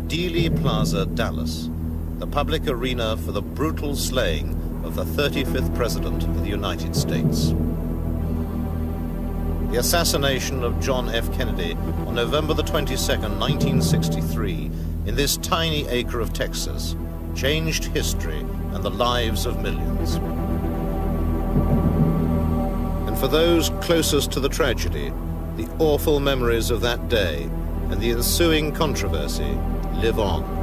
Dealey Plaza, Dallas, the public arena for the brutal slaying of the 35th President of the United States. The assassination of John F. Kennedy on November the 22nd, 1963, in this tiny acre of Texas, changed history and the lives of millions. And for those closest to the tragedy, the awful memories of that day and the ensuing controversy live on.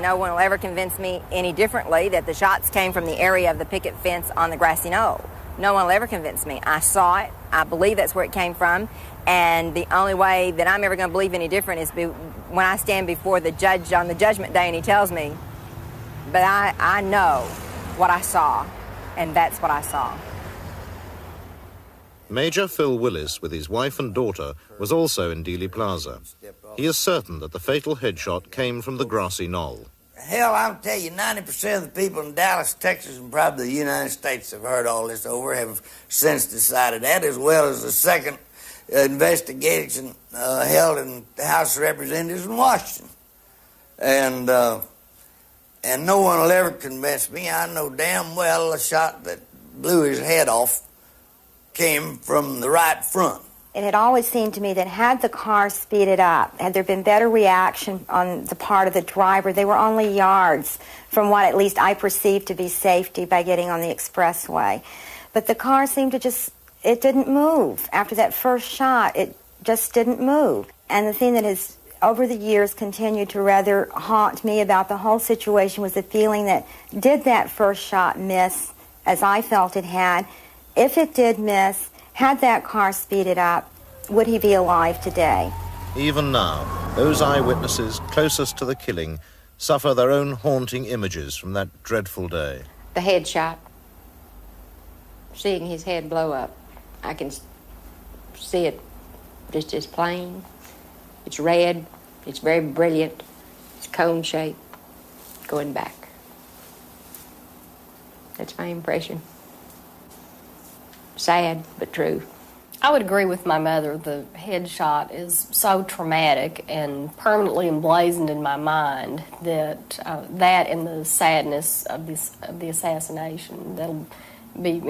No one will ever convince me any differently that the shots came from the area of the picket fence on the grassy knoll. No one will ever convince me. I saw it. I believe that's where it came from. And the only way that I'm ever going to believe any different is when I stand before the judge on the judgment day and he tells me. But I know what I saw, and that's what I saw. Major Phil Willis, with his wife and daughter, was also in Dealey Plaza. He is certain that the fatal headshot came from the grassy knoll. Hell, I'll tell you, 90% of the people in Dallas, Texas, and probably the United States have heard all this over, have since decided that, as well as the second investigation held in the House of Representatives in Washington. And no one will ever convince me. I know damn well the shot that blew his head off came from the right front. It had always seemed to me that had the car speeded up, had there been better reaction on the part of the driver, they were only yards from what at least I perceived to be safety by getting on the expressway. But the car seemed to it didn't move. After that first shot, it just didn't move. And the thing that has, over the years, continued to rather haunt me about the whole situation was the feeling that, did that first shot miss, as I felt it had? If it did miss, had that car speeded up, would he be alive today? Even now, those eyewitnesses closest to the killing suffer their own haunting images from that dreadful day. The headshot, seeing his head blow up, I can see it just as plain. It's red, it's very brilliant, it's cone-shaped, going back. That's my impression. Sad, but true. I would agree with my mother. The headshot is so traumatic and permanently emblazoned in my mind that that and the sadness of the assassination, that'll be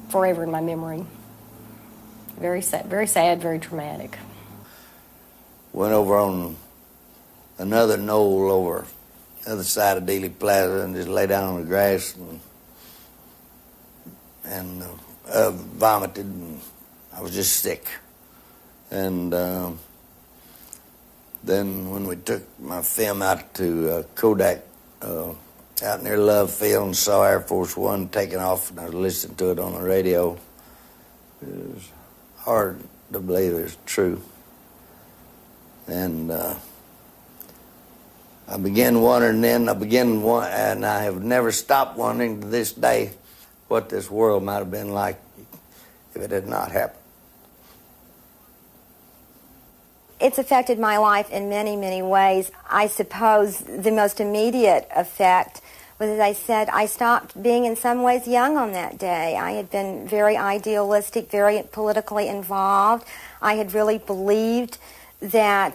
forever in my memory. Very sad, very traumatic. Went over on another knoll over the other side of Dealey Plaza and just lay down on the grass and vomited, and I was just sick. And then when we took my film out to Kodak out near Love Field and saw Air Force One taking off, and I was listening to it on the radio, it was hard to believe it was true. And I began wondering then, and I have never stopped wondering to this day what this world might have been like if it had not happened. It's affected my life in many, many ways. I suppose the most immediate effect was, as I said, I stopped being in some ways young on that day. I had been very idealistic, very politically involved. I had really believed that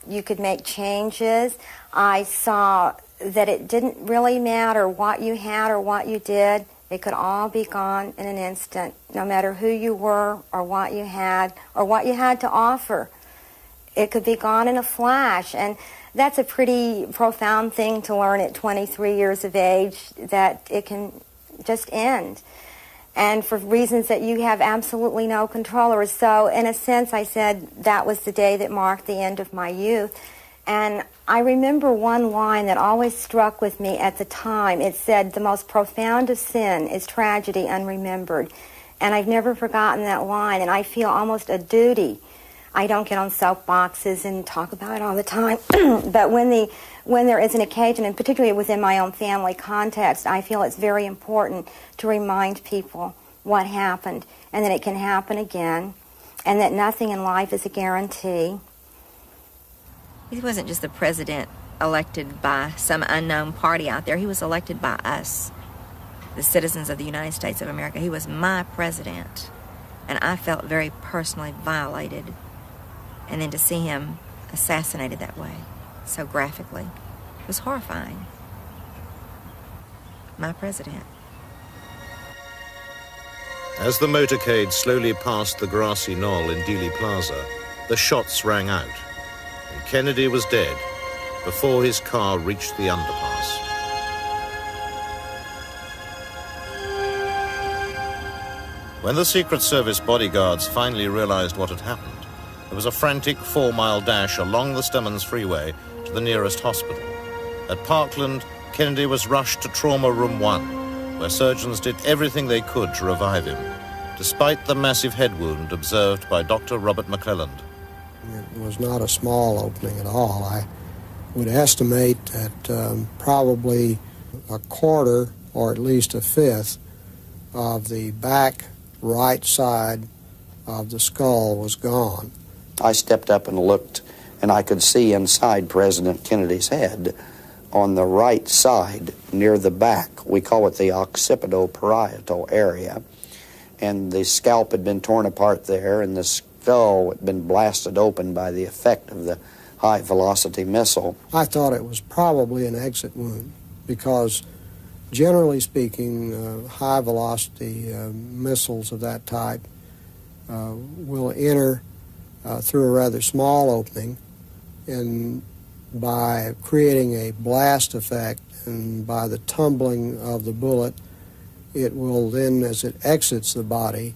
you could make changes. I saw that it didn't really matter what you had or what you did. It could all be gone in an instant, no matter who you were or what you had to offer. It could be gone in a flash. And that's a pretty profound thing to learn at 23 years of age, that it can just end. And for reasons that you have absolutely no control over. So in a sense, I said that was the day that marked the end of my youth. And I remember one line that always struck with me at the time. It said, "The most profound of sin is tragedy unremembered." And I've never forgotten that line, and I feel almost a duty. I don't get on soapboxes and talk about it all the time, but when there is an occasion, and particularly within my own family context, I feel it's very important to remind people what happened, and that it can happen again, and that nothing in life is a guarantee. He wasn't just the president elected by some unknown party out there. He was elected by us, the citizens of the United States of America. He was my president, and I felt very personally violated. And then to see him assassinated that way, so graphically, it was horrifying. My president. As the motorcade slowly passed the grassy knoll in Dealey Plaza, the shots rang out, and Kennedy was dead before his car reached the underpass. When the Secret Service bodyguards finally realized what had happened, there was a frantic 4-mile dash along the Stemmons Freeway to the nearest hospital. At Parkland, Kennedy was rushed to Trauma Room 1, where surgeons did everything they could to revive him, despite the massive head wound observed by Dr. Robert McClelland. It was not a small opening at all. I would estimate that probably a quarter, or at least a fifth, of the back right side of the skull was gone. I stepped up and looked, and I could see inside President Kennedy's head on the right side near the back. We call it the occipito-parietal area. And the scalp had been torn apart there, and the skull had been blasted open by the effect of the high-velocity missile. I thought it was probably an exit wound because, generally speaking, high-velocity missiles of that type will enter through a rather small opening, and by creating a blast effect and by the tumbling of the bullet, it will then, as it exits the body,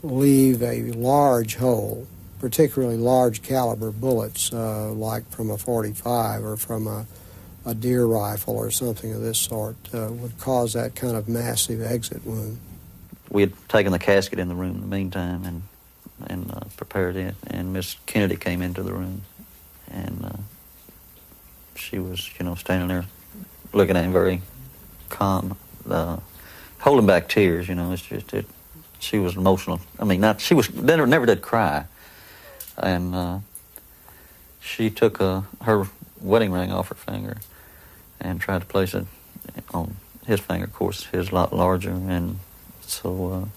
leave a large hole. Particularly large caliber bullets, like from a .45 or from a deer rifle or something of this sort, would cause that kind of massive exit wound. We had taken the casket in the room in the meantime and prepared it, and Miss Kennedy came into the room, and she was, standing there looking at him very calm, holding back tears. It's just she was emotional. I mean, never did cry, and she took her wedding ring off her finger and tried to place it on his finger. Of course, his a lot larger, and so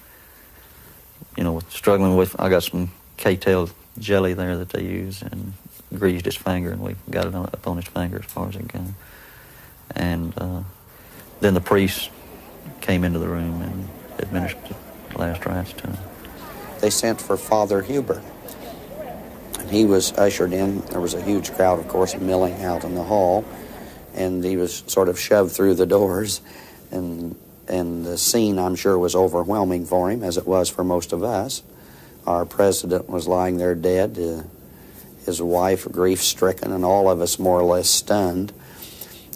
struggling with, I got some K-tail jelly there that they use, and greased his finger, and we got it up on his finger as far as it goes. And then the priest came into the room and administered the last rites to him. They sent for Father Huber, and he was ushered in. There was a huge crowd, of course, milling out in the hall, and he was sort of shoved through the doors, and the scene, I'm sure, was overwhelming for him, as it was for most of us. Our president was lying there dead, his wife grief-stricken, and all of us more or less stunned.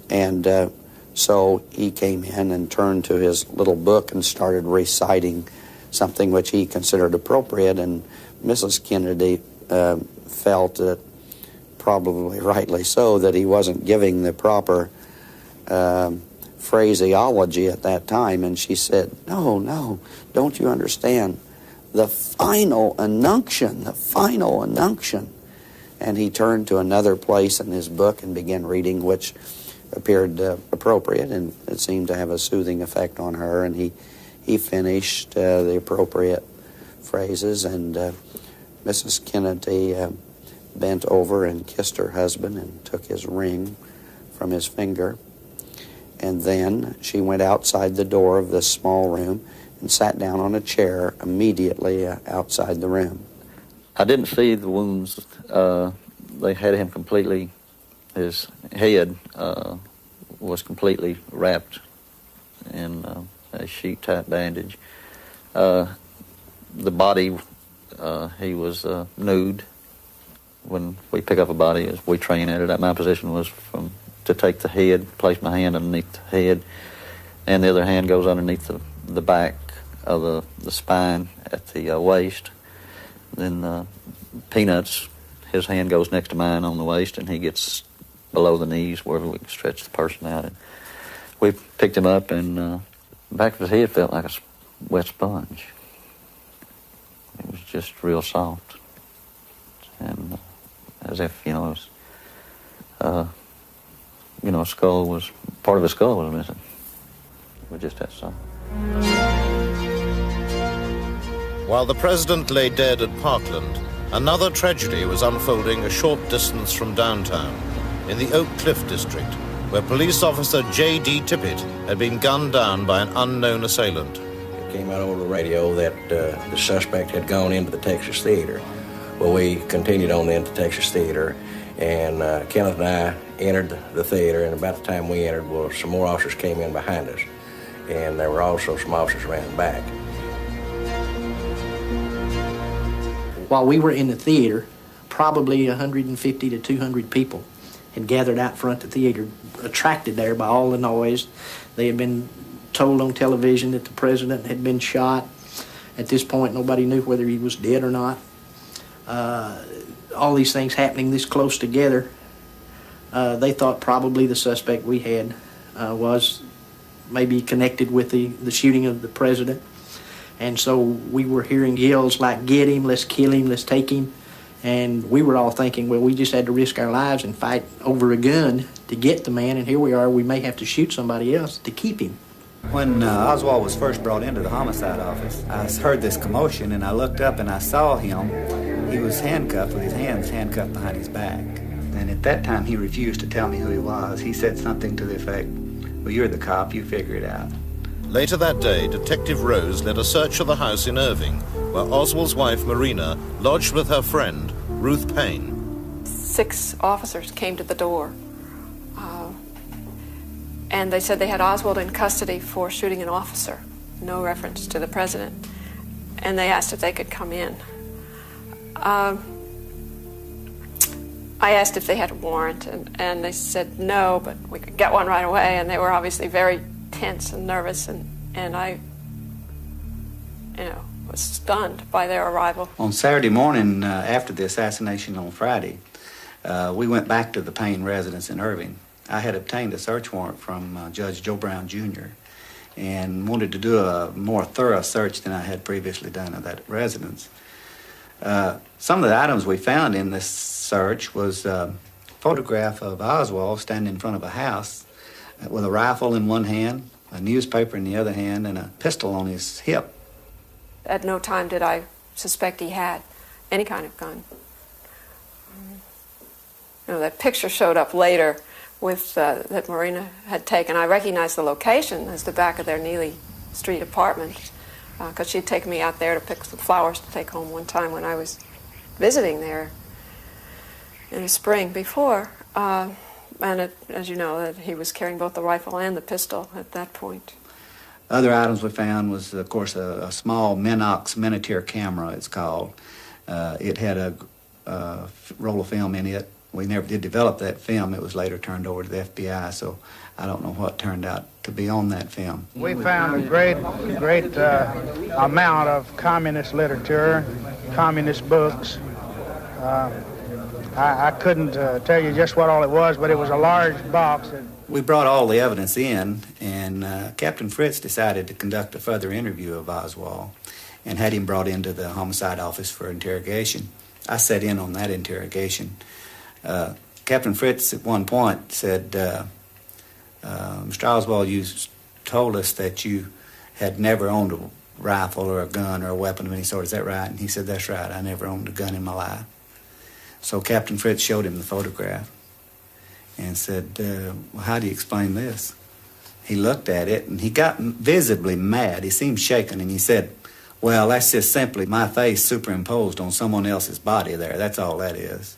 And so he came in and turned to his little book and started reciting something which he considered appropriate, and Mrs. Kennedy felt that, probably rightly so, that he wasn't giving the proper phraseology at that time, and she said, no, don't you understand? The final unction. And he turned to another place in his book and began reading, which appeared appropriate, and it seemed to have a soothing effect on her, and he finished the appropriate phrases, and Mrs. Kennedy bent over and kissed her husband and took his ring from his finger. And then she went outside the door of this small room and sat down on a chair immediately outside the room. I didn't see the wounds. They had him completely, his head was completely wrapped in a sheet-type bandage. The body, he was nude. when we pick up a body, as we train at it, my position was to take the head, place my hand underneath the head, and the other hand goes underneath the back of the spine at the waist. Then Peanuts, his hand goes next to mine on the waist, and he gets below the knees where we can stretch the person out. And we picked him up, and the back of his head felt like a wet sponge. It was just real soft. And as if, a skull was, part of his skull was missing. We just had some. While the president lay dead at Parkland, another tragedy was unfolding a short distance from downtown, in the Oak Cliff district, where police officer J.D. Tippett had been gunned down by an unknown assailant. It came out over the radio that the suspect had gone into the Texas Theater. Well, we continued on into Texas Theater, and Kenneth and I entered the theater, and about the time we entered, well, some more officers came in behind us, and there were also some officers around the back. While we were in the theater, probably 150 to 200 people had gathered out front of the theater, attracted there by all the noise. They had been told on television that the president had been shot. At this point, nobody knew whether he was dead or not. All these things happening this close together, they thought probably the suspect we had was maybe connected with the shooting of the president. And so we were hearing yells like, "Get him, let's kill him, let's take him." And we were all thinking, well, we just had to risk our lives and fight over a gun to get the man, and here we are, we may have to shoot somebody else to keep him. When Oswald was first brought into the homicide office, I heard this commotion, and I looked up and I saw him. He was handcuffed with his hands handcuffed behind his back. And at that time, he refused to tell me who he was. He said something to the effect, "Well, you're the cop, you figure it out." Later that day, Detective Rose led a search of the house in Irving, where Oswald's wife, Marina, lodged with her friend, Ruth Payne. 6 officers came to the door, and they said they had Oswald in custody for shooting an officer, no reference to the president, and they asked if they could come in. I asked if they had a warrant, and they said no, but we could get one right away, and they were obviously very tense and nervous, and I, was stunned by their arrival. On Saturday morning, after the assassination on Friday, we went back to the Payne residence in Irving. I had obtained a search warrant from Judge Joe Brown, Jr., and wanted to do a more thorough search than I had previously done of that residence. Some of the items we found in this search was a photograph of Oswald standing in front of a house with a rifle in one hand, a newspaper in the other hand, and a pistol on his hip. At no time did I suspect he had any kind of gun. That picture showed up later with that Marina had taken. I recognized the location as the back of their Neely Street apartment, because she'd taken me out there to pick some flowers to take home one time when I was visiting there in the spring before. And as you know, that he was carrying both the rifle and the pistol at that point. Other items we found was, of course, a small Minox miniature camera, it's called. It had a roll of film in it. We never did develop that film. It was later turned over to the FBI, so I don't know what turned out to be on that film. We found a great amount of communist literature, communist books. I couldn't tell you just what all it was, but it was a large box. We brought all the evidence in, and Captain Fritz decided to conduct a further interview of Oswald and had him brought into the homicide office for interrogation. I sat in on that interrogation. Captain Fritz at one point said, "Mr. Oswald, you told us that you had never owned a rifle or a gun or a weapon of any sort. Is that right?" And he said, "That's right. I never owned a gun in my life." So Captain Fritz showed him the photograph and said, "Well, how do you explain this?" He looked at it, and he got visibly mad. He seemed shaken, and he said, "Well, that's just simply my face superimposed on someone else's body there. That's all that is."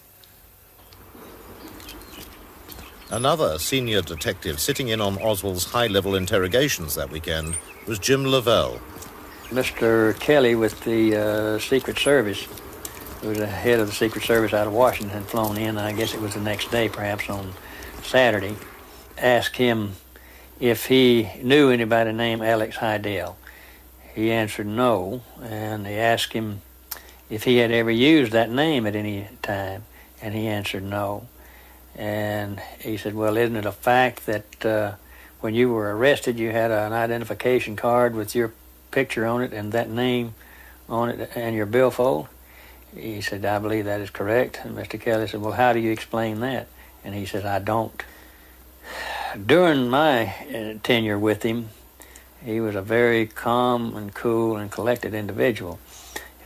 Another senior detective sitting in on Oswald's high-level interrogations that weekend was Jim Lavelle. Mr. Kelly with the Secret Service who was the head of the Secret Service out of Washington, had flown in, and I guess it was the next day, perhaps on Saturday, asked him if he knew anybody named Alex Heidel. He answered no, and they asked him if he had ever used that name at any time, and he answered no. And he said, well, isn't it a fact that when you were arrested, you had an identification card with your picture on it and that name on it and your billfold? He said, I believe that is correct. And Mr. Kelly said, well, how do you explain that? And he said, I don't. During my tenure with him, he was a very calm and cool and collected individual.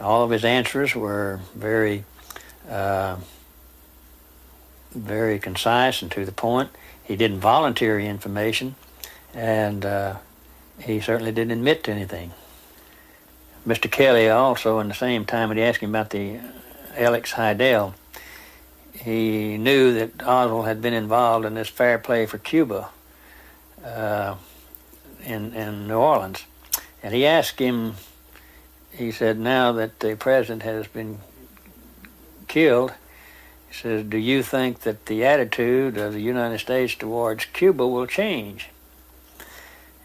All of his answers were very concise and to the point. He didn't volunteer information, and he certainly didn't admit to anything. Mr. Kelly also, in the same time when he asked him about the Alex Heidel, he knew that Oswald had been involved in this fair play for Cuba in New Orleans. And he asked him, he said, now that the president has been killed, he says, do you think that the attitude of the United States towards Cuba will change?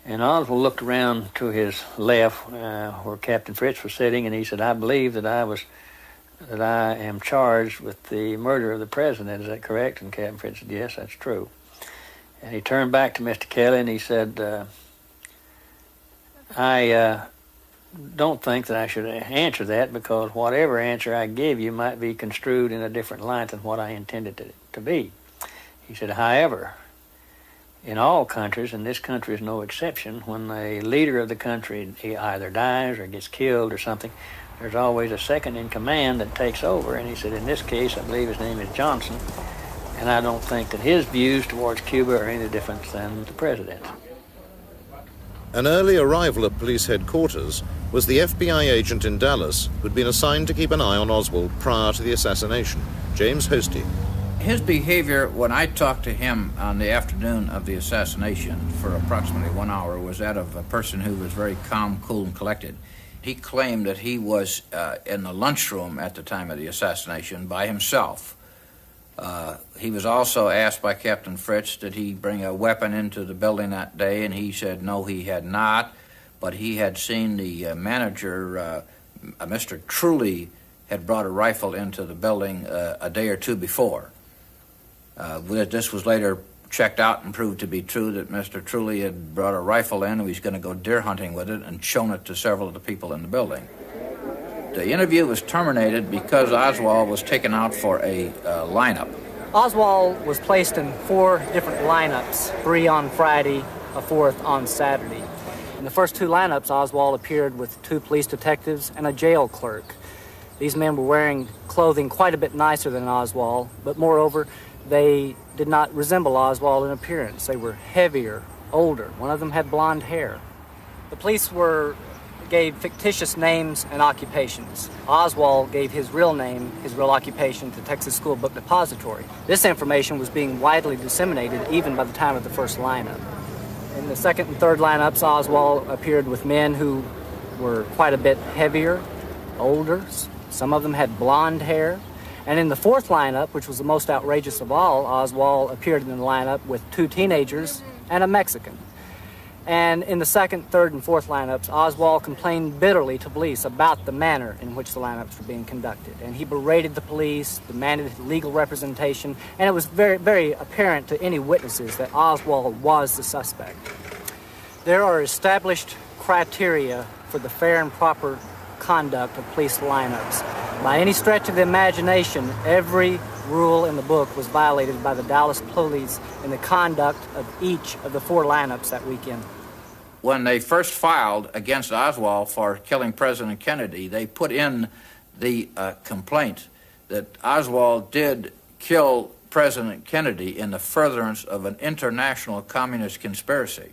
And Oswald looked around to his left where Captain Fritz was sitting, and he said, I believe that I am charged with the murder of the president. Is that correct? And Captain Fritz said, yes, that's true. And he turned back to Mr. Kelly and he said, I don't think that I should answer that, because whatever answer I give you might be construed in a different light than what I intended it to be. He said, however, in all countries, and this country is no exception, when a leader of the country either dies or gets killed or something, there's always a second in command that takes over. And he said, in this case, I believe his name is Johnson, and I don't think that his views towards Cuba are any different than the president's. An early arrival at police headquarters was the FBI agent in Dallas who'd been assigned to keep an eye on Oswald prior to the assassination, James Hosty. His behavior when I talked to him on the afternoon of the assassination for approximately 1 hour was that of a person who was very calm, cool, and collected. He claimed that he was in the lunchroom at the time of the assassination by himself. He was also asked by Captain Fritz, did he bring a weapon into the building that day, and he said no, he had not, but he had seen the manager, Mr. Truly, had brought a rifle into the building a day or two before. This was later checked out and proved to be true, that Mr. Truly had brought a rifle in and he was going to go deer hunting with it and shown it to several of the people in the building. The interview was terminated because Oswald was taken out for a lineup. Oswald was placed in 4 different lineups, 3 on Friday, a 4th on Saturday. In the first 2 lineups, Oswald appeared with 2 police detectives and a jail clerk. These men were wearing clothing quite a bit nicer than Oswald, but moreover, they did not resemble Oswald in appearance. They were heavier, older. One of them had blonde hair. The police gave fictitious names and occupations. Oswald gave his real name, his real occupation, to Texas School Book Depository. This information was being widely disseminated even by the time of the first lineup. In the second and third lineups, Oswald appeared with men who were quite a bit heavier, older. Some of them had blonde hair. And in the fourth lineup, which was the most outrageous of all, Oswald appeared in the lineup with 2 teenagers and a Mexican. And in the second, third, and fourth lineups, Oswald complained bitterly to police about the manner in which the lineups were being conducted. And he berated the police, demanded legal representation, and it was very, very apparent to any witnesses that Oswald was the suspect. There are established criteria for the fair and proper conduct of police lineups. By any stretch of the imagination, every rule in the book was violated by the Dallas police in the conduct of each of the 4 lineups that weekend. When they first filed against Oswald for killing President Kennedy, they put in the complaint that Oswald did kill President Kennedy in the furtherance of an international communist conspiracy.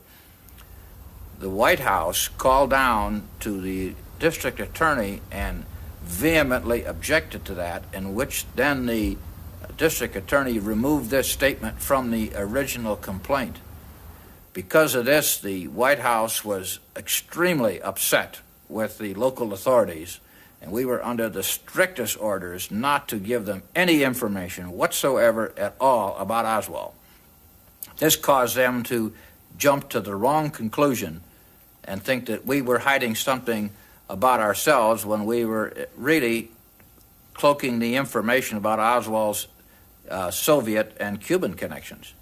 The White House called down to the district attorney and vehemently objected to that, in which then the district attorney removed this statement from the original complaint. Because of this, the White House was extremely upset with the local authorities, And we were under the strictest orders not to give them any information whatsoever at all about Oswald. This caused them to jump to the wrong conclusion and think that we were hiding something about ourselves when we were really cloaking the information about Oswald's Soviet and Cuban connections.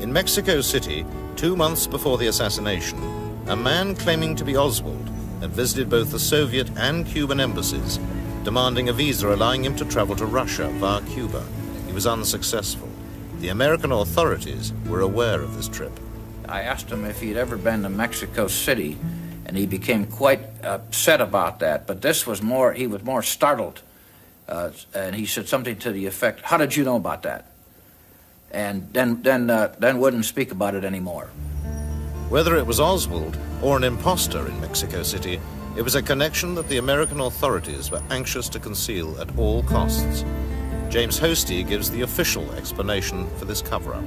In Mexico City, 2 months before the assassination, a man claiming to be Oswald had visited both the Soviet and Cuban embassies, demanding a visa allowing him to travel to Russia via Cuba. He was unsuccessful. The American authorities were aware of this trip. I asked him if he'd ever been to Mexico City, and he became quite upset about that. But this was more, he was more startled. And he said something to the effect, "How did you know about that?" And then wouldn't speak about it anymore. Whether it was Oswald or an imposter in Mexico City, it was a connection that the American authorities were anxious to conceal at all costs. James Hosty gives the official explanation for this cover-up.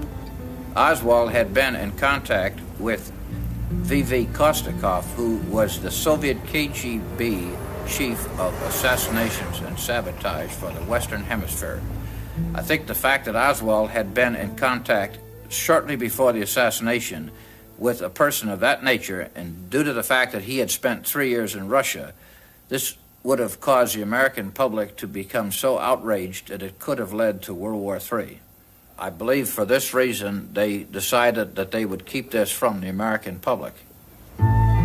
Oswald had been in contact with V.V. Kostakov, who was the Soviet KGB chief of assassinations and sabotage for the Western Hemisphere. I think the fact that Oswald had been in contact shortly before the assassination with a person of that nature, and due to the fact that he had spent 3 years in Russia, this would have caused the American public to become so outraged that it could have led to World War III. I believe for this reason they decided that they would keep this from the American public.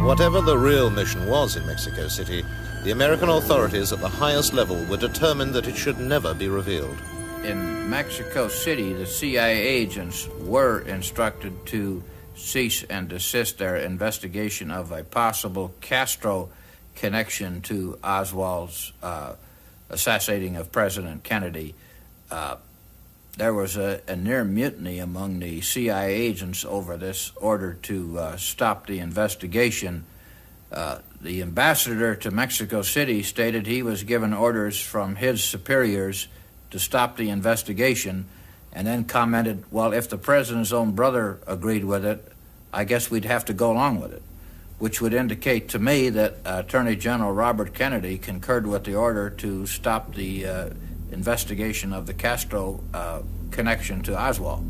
Whatever the real mission was in Mexico City, the American authorities at the highest level were determined that it should never be revealed. In Mexico City, the CIA agents were instructed to cease and desist their investigation of a possible Castro connection to Oswald's assassinating of President Kennedy. There was a near mutiny among the CIA agents over this order to stop the investigation. The ambassador to Mexico City stated he was given orders from his superiors to stop the investigation, and then commented, well, if the president's own brother agreed with it, I guess we'd have to go along with it, which would indicate to me that Attorney General Robert Kennedy concurred with the order to stop the investigation of the Castro connection to Oswald.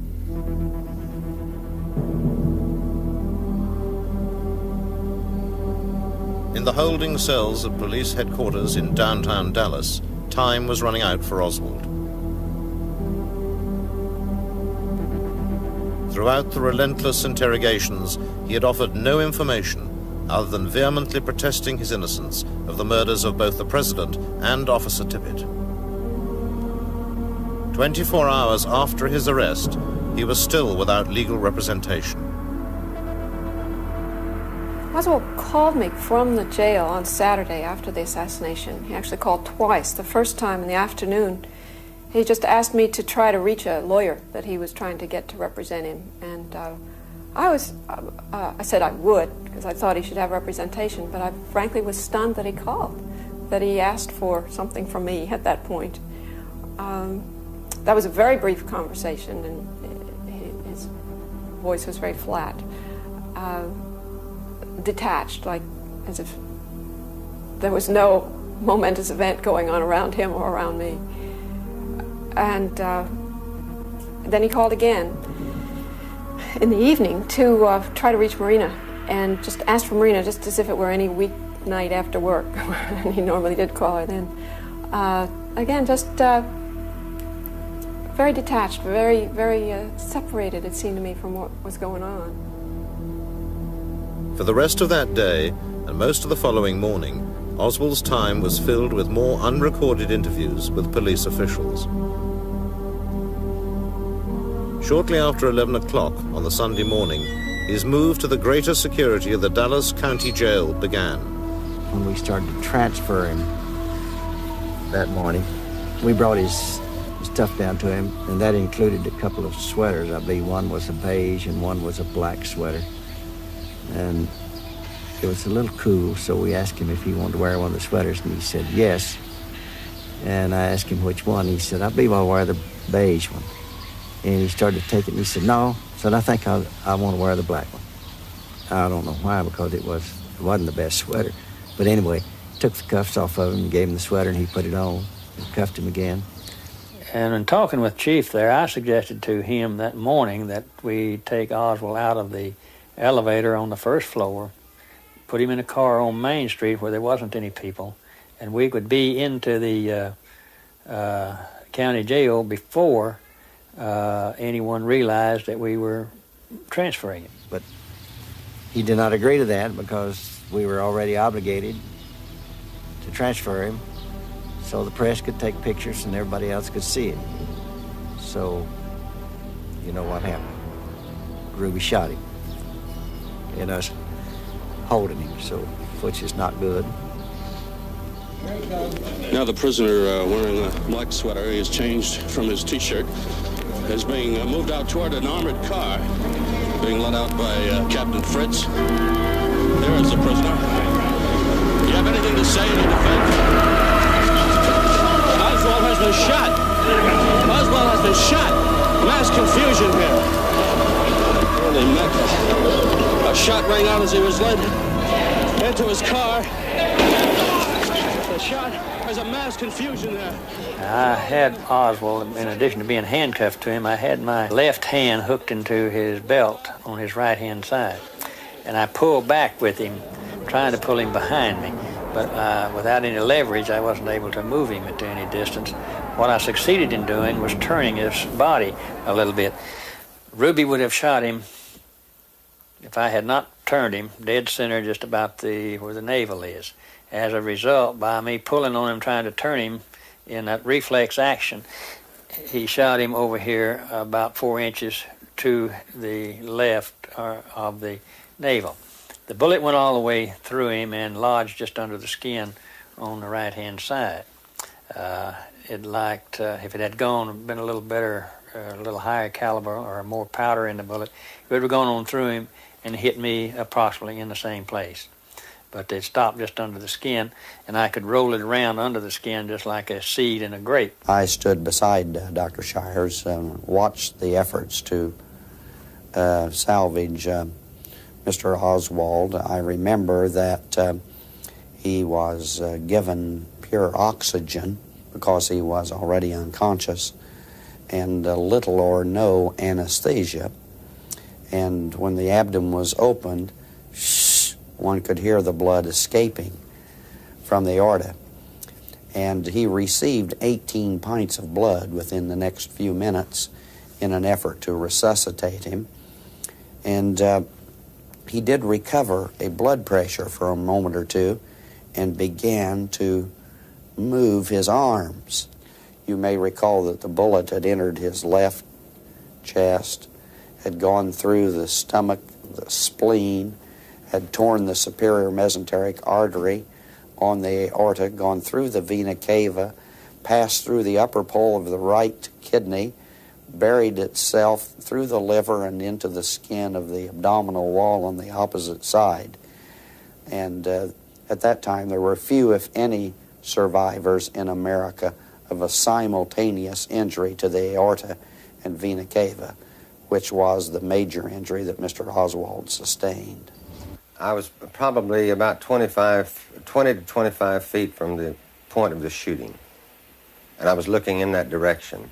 In the holding cells of police headquarters in downtown Dallas, time was running out for Oswald. Throughout the relentless interrogations, he had offered no information other than vehemently protesting his innocence of the murders of both the president and Officer Tippit. 24 hours after his arrest, he was still without legal representation. Oswald called me from the jail on Saturday after the assassination. He actually called twice. The first time in the afternoon, he just asked me to try to reach a lawyer that he was trying to get to represent him. And I said I would, because I thought he should have representation, but I frankly was stunned that he called, that he asked for something from me at that point. That was a very brief conversation, and his voice was very flat. Detached, like as if there was no momentous event going on around him or around me. And then he called again in the evening to try to reach Marina, and just asked for Marina just as if it were any weeknight after work. And he normally did call her then. Again, just very detached, very, very separated, it seemed to me, from what was going on. For the rest of that day, and most of the following morning, Oswald's time was filled with more unrecorded interviews with police officials. Shortly after 11 o'clock on the Sunday morning, his move to the greater security of the Dallas County Jail began. When we started to transfer him that morning, we brought his stuff down to him, and that included a couple of sweaters. I believe one was a beige and one was a black sweater. And it was a little cool, so we asked him if he wanted to wear one of the sweaters, and he said yes. And I asked him which one. He said, I believe I'll wear the beige one. And he started to take it, and he said, no. I said, I think I want to wear the black one. I don't know why, because it wasn't the best sweater. But anyway, took the cuffs off of him, gave him the sweater, and he put it on, and cuffed him again. And in talking with Chief there, I suggested to him that morning that we take Oswald out of the elevator on the first floor, put him in a car on Main Street where there wasn't any people, and we could be into the county jail before anyone realized that we were transferring him. But he did not agree to that because we were already obligated to transfer him so the press could take pictures and everybody else could see it. So, you know what happened. Ruby shot him and us holding him, so which is not good. Now the prisoner wearing a black sweater, he has changed from his T-shirt, is being moved out toward an armored car, being led out by Captain Fritz. There is the prisoner. Do you have anything to say in defense? Oswald has been shot. Oswald has been shot. Mass confusion here. Holy mackerel. A shot rang out as he was led into his car. The shot. There's a mass confusion there. I had Oswald, in addition to being handcuffed to him, I had my left hand hooked into his belt on his right-hand side. And I pulled back with him, trying to pull him behind me. But without any leverage, I wasn't able to move him to any distance. What I succeeded in doing was turning his body a little bit. Ruby would have shot him if I had not turned him dead center just about where the navel is. As a result, by me pulling on him, trying to turn him in that reflex action, he shot him over here about 4 inches to the left of the navel. The bullet went all the way through him and lodged just under the skin on the right-hand side. If it had been a little better, a little higher caliber or more powder in the bullet, it would have gone on through him and hit me approximately in the same place. But it stopped just under the skin, and I could roll it around under the skin just like a seed in a grape. I stood beside Dr. Shires and watched the efforts to salvage Mr. Oswald. I remember that he was given pure oxygen because he was already unconscious, and little or no anesthesia. And when the abdomen was opened, one could hear the blood escaping from the aorta. And he received 18 pints of blood within the next few minutes in an effort to resuscitate him. And he did recover a blood pressure for a moment or two and began to move his arms. You may recall that the bullet had entered his left chest, had gone through the stomach, the spleen, had torn the superior mesenteric artery on the aorta, gone through the vena cava, passed through the upper pole of the right kidney, buried itself through the liver and into the skin of the abdominal wall on the opposite side. And at that time, there were few, if any, survivors in America of a simultaneous injury to the aorta and vena cava, which was the major injury that Mr. Oswald sustained. I was probably about 20 to 25 feet from the point of the shooting, and I was looking in that direction.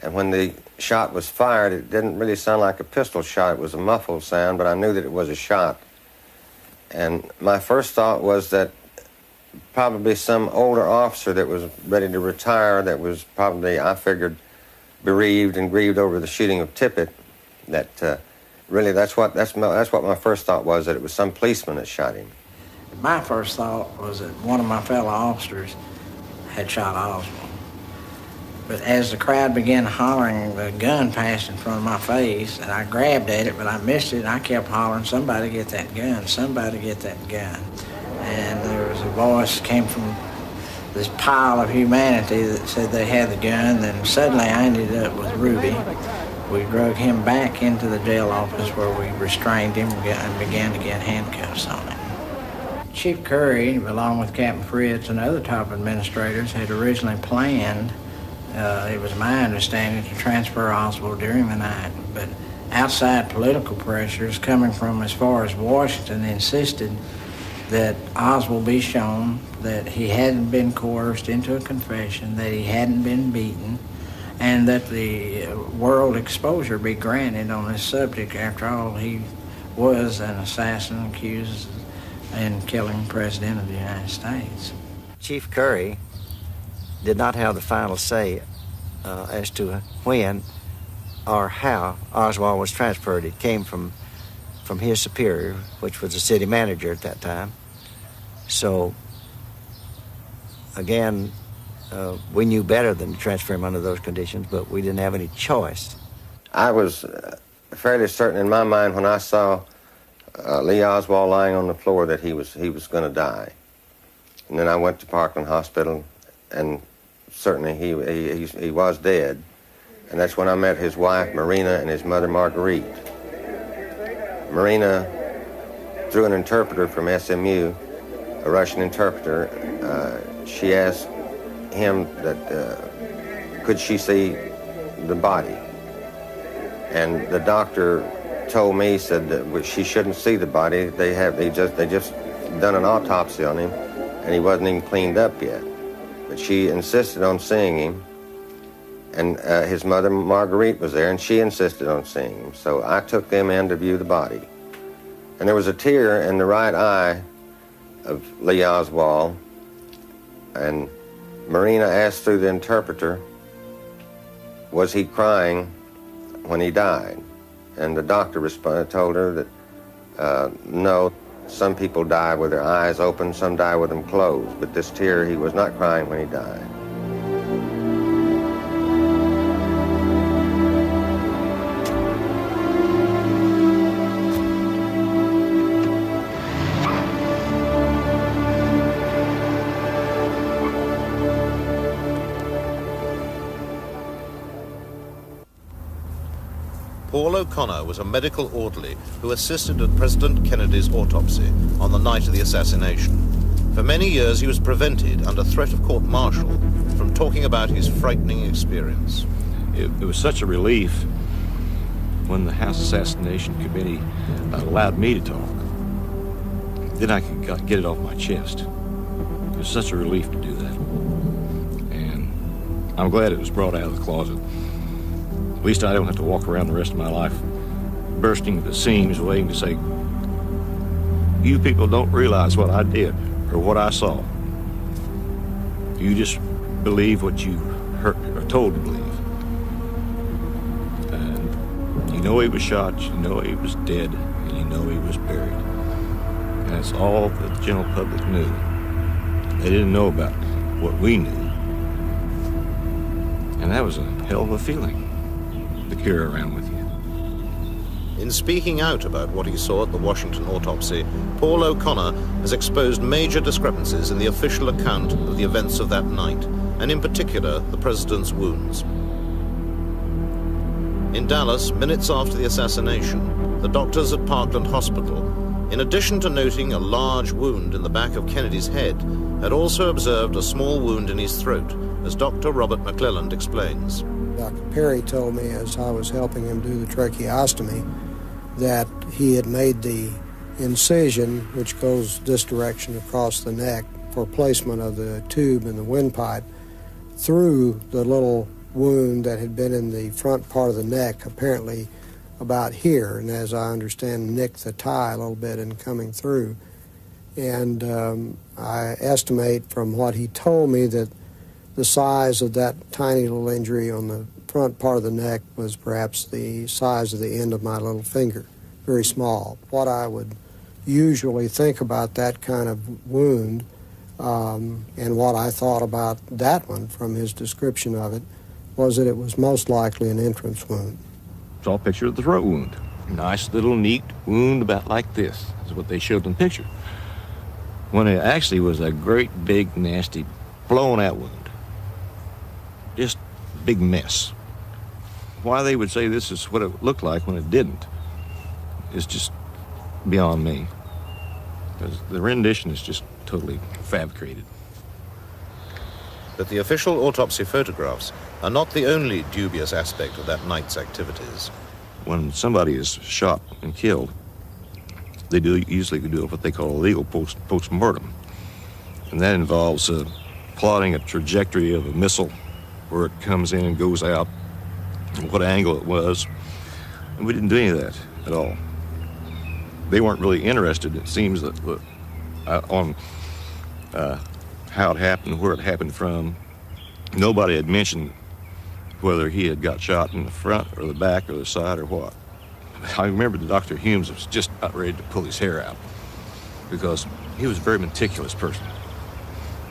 And when the shot was fired, it didn't really sound like a pistol shot. It was a muffled sound, but I knew that it was a shot. And my first thought was that probably some older officer that was ready to retire, that was probably, I figured, bereaved and grieved over the shooting of Tippit, that really that's what my first thought was, that it was some policeman that shot him. My first thought was that one of my fellow officers had shot Oswald. But as the crowd began hollering, the gun passed in front of my face, and I grabbed at it, but I missed it, and I kept hollering, "Somebody get that gun, somebody get that gun." And there was a voice that came from this pile of humanity that said they had the gun. Then suddenly I ended up with Ruby. We drug him back into the jail office where we restrained him and began to get handcuffs on him. Chief Curry, along with Captain Fritz and other top administrators, had originally planned, it was my understanding, to transfer Oswald during the night. But outside political pressures coming from as far as Washington insisted that Oswald be shown that he hadn't been coerced into a confession, that he hadn't been beaten, and that the world exposure be granted on this subject. After all, he was an assassin accused in killing the President of the United States. Chief Curry did not have the final say as to when or how Oswald was transferred. It came from his superior, which was the city manager at that time. So, again, we knew better than to transfer him under those conditions, but we didn't have any choice. I was fairly certain in my mind when I saw Lee Oswald lying on the floor that he was going to die. And then I went to Parkland Hospital, and certainly he was dead. And that's when I met his wife, Marina, and his mother, Marguerite. Marina, through an interpreter from SMU, a Russian interpreter, she asked him that could she see the body. And the doctor told me, said that she shouldn't see the body. They just done an autopsy on him, and he wasn't even cleaned up yet. But she insisted on seeing him, and his mother, Marguerite, was there, and she insisted on seeing him. So I took them in to view the body. And there was a tear in the right eye of Lee Oswald, and Marina asked through the interpreter, was he crying when he died? And the doctor told her that no, some people die with their eyes open, some die with them closed, but this tear, he was not crying when he died. Paul O'Connor was a medical orderly who assisted at President Kennedy's autopsy on the night of the assassination. For many years he was prevented, under threat of court-martial, from talking about his frightening experience. It was such a relief when the House Assassination Committee allowed me to talk. Then I could get it off my chest. It was such a relief to do that. And I'm glad it was brought out of the closet. At least I don't have to walk around the rest of my life bursting at the seams waiting to say, you people don't realize what I did or what I saw. You just believe what you heard or told to believe. And you know he was shot, you know he was dead, and you know he was buried. And that's all the general public knew. They didn't know about what we knew. And that was a hell of a feeling to carry around with you. In speaking out about what he saw at the Washington autopsy, Paul O'Connor has exposed major discrepancies in the official account of the events of that night, and in particular, the president's wounds. In Dallas, minutes after the assassination, the doctors at Parkland Hospital, in addition to noting a large wound in the back of Kennedy's head, had also observed a small wound in his throat, as Dr. Robert McClelland explains. Dr. Perry told me as I was helping him do the tracheostomy that he had made the incision, which goes this direction across the neck, for placement of the tube in the windpipe through the little wound that had been in the front part of the neck, apparently about here, and as I understand, nicked the tie a little bit in coming through. And I estimate from what he told me that the size of that tiny little injury on the front part of the neck was perhaps the size of the end of my little finger, very small. What I would usually think about that kind of wound and what I thought about that one from his description of it was that it was most likely an entrance wound. Saw a picture of the throat wound. Nice little neat wound about like this is what they showed in the picture. When it actually was a great big nasty blown out wound. Just a big mess. Why they would say this is what it looked like when it didn't is just beyond me. Because the rendition is just totally fabricated. But the official autopsy photographs are not the only dubious aspect of that night's activities. When somebody is shot and killed, they usually do what they call a legal post-mortem. And that involves plotting a trajectory of a missile, where it comes in and goes out, and what angle it was. And we didn't do any of that at all. They weren't really interested, it seems, on how it happened, where it happened from. Nobody had mentioned whether he had got shot in the front or the back or the side or what. I remember that Dr. Humes was just about ready to pull his hair out because he was a very meticulous person.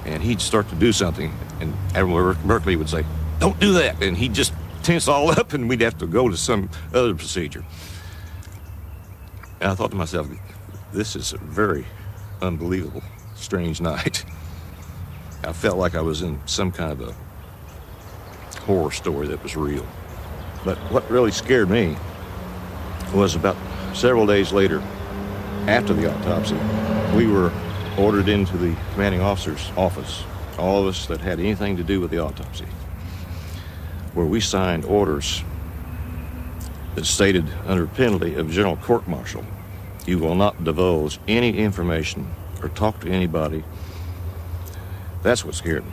And he'd start to do something, and Admiral Berkeley would say, "Don't do that," and he'd just tense all up, and we'd have to go to some other procedure. And I thought to myself, this is a very unbelievable, strange night. I felt like I was in some kind of a horror story that was real. But what really scared me was about several days later, after the autopsy, we were ordered into the commanding officer's office, all of us that had anything to do with the autopsy, where we signed orders that stated under penalty of general court-martial, you will not divulge any information or talk to anybody. That's what scared me.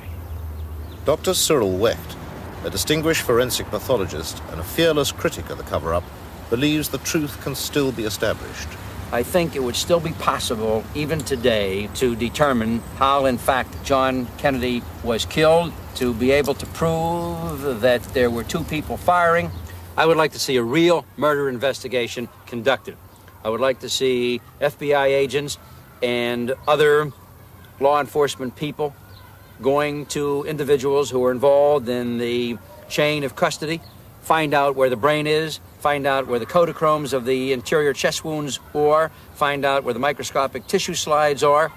Dr. Cyril Wecht, a distinguished forensic pathologist and a fearless critic of the cover-up, believes the truth can still be established. I think it would still be possible, even today, to determine how, in fact, John Kennedy was killed, to be able to prove that there were two people firing. I would like to see a real murder investigation conducted. I would like to see FBI agents and other law enforcement people going to individuals who are involved in the chain of custody, find out where the brain is, find out where the codochromes of the interior chest wounds are, find out where the microscopic tissue slides are.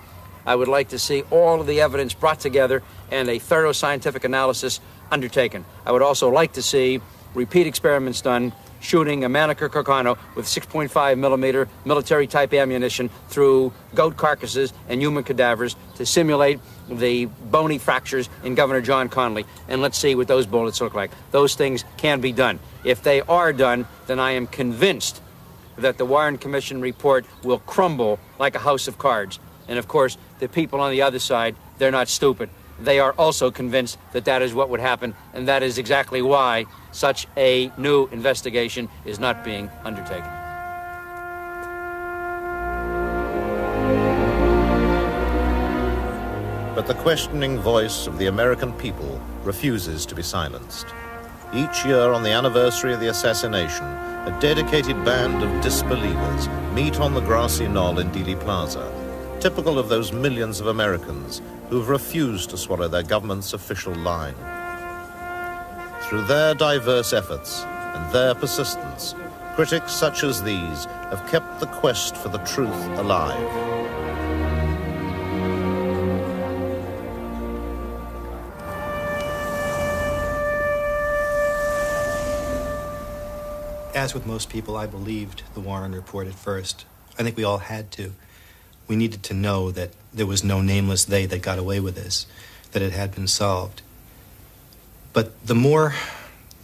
I would like to see all of the evidence brought together and a thorough scientific analysis undertaken. I would also like to see repeat experiments done shooting a Mannlicher Carcano with 6.5 millimeter military type ammunition through goat carcasses and human cadavers to simulate the bony fractures in Governor John Connally, and let's see what those bullets look like. Those things can be done. If they are done, then I am convinced that the Warren Commission report will crumble like a house of cards. And of course, the people on the other side, they're not stupid. They are also convinced that that is what would happen, and that is exactly why such a new investigation is not being undertaken. But the questioning voice of the American people refuses to be silenced. Each year on the anniversary of the assassination, a dedicated band of disbelievers meet on the grassy knoll in Dealey Plaza, typical of those millions of Americans who've refused to swallow their government's official line. Through their diverse efforts and their persistence, critics such as these have kept the quest for the truth alive. As with most people, I believed the Warren report at first. I think we all had to. We needed to know that there was no nameless they that got away with this, that it had been solved. But the more